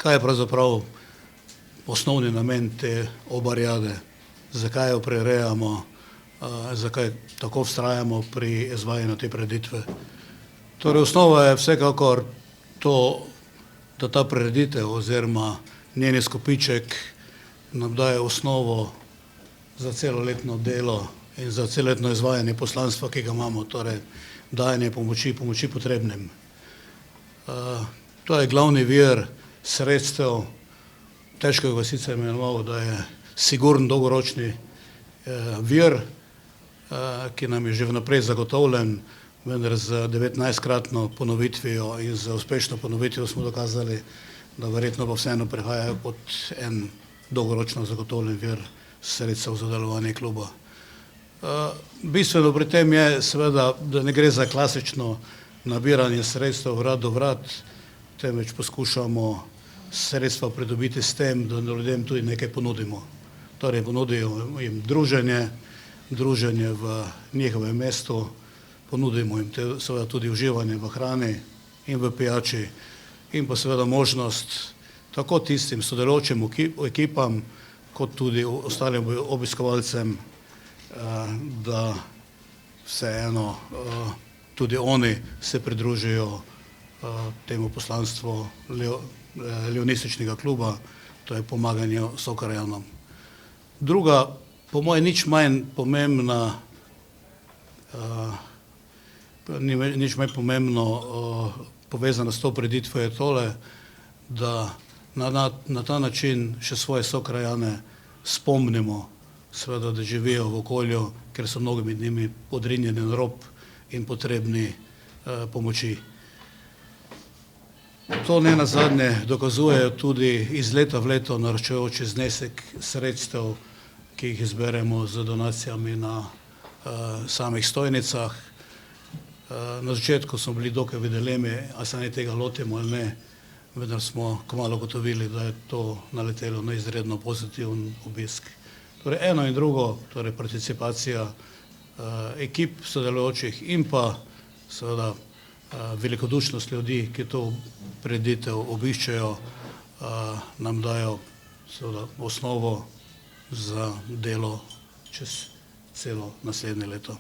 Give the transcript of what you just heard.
kaj je pravzaprav osnovni namen te obariade, zakaj jo prirejamo, zakaj tako vztrajamo pri izvajanju te prireditve. Torej, osnova je vsekakor to, da ta prireditev oziroma njen izkupiček nam daje osnovo za celoletno delo in za celoletno izvajanje poslanstva, ki ga imamo, torej dajanje pomoči potrebnim. To je glavni vir sredstev, težko ga sicer imenoval, da je siguren dolgoročni vir, ki nam je že vnaprej zagotovljen, vendar z 19-kratno ponovitvijo in z uspešno ponovitvijo smo dokazali, da verjetno pa vseeno prihaja pod en dolgoročno zagotovljen vir sredstev za delovanje kluba. Bistveno pri tem je seveda, da ne gre za klasično nabiranje sredstev vrat do vrat, temveč poskušamo sredstva pridobiti s tem, da ljudem tudi nekaj ponudimo. Torej ponudimo jim druženje v njihovem mestu, ponudimo jim seveda tudi uživanje v hrani in v pijači in pa seveda možnost tako tistim sodelujočim ekipam, kot tudi ostalim obiskovalcem, da vseeno tudi oni se pridružijo temu poslanstvu Leonističnega kluba, to je pomaganje sokrajanom. Druga, po moje nič manj pomembna, povezana s to prireditvijo je tole, da na ta način še svoje sokrajane spomnimo, seveda, da živijo v okolju, ker so mnogi med njimi odrinjeni na rob in potrebni pomoči. To nenazadnje dokazujejo tudi iz leta v leto naraščajoči znesek sredstev, ki jih zberemo z donacijami na samih stojnicah. Na začetku smo bili dokaj v dilemi, ali se naj tega lotimo ali ne, vendar smo kmalu ugotovili, da je to naletelo na izredno pozitiven obisk. Torej eno in drugo, torej participacija ekip sodelujočih in pa seveda velikodušnost ljudi, ki to prireditev obiščejo, nam dajo seveda osnovo za delo čez celo naslednje leto.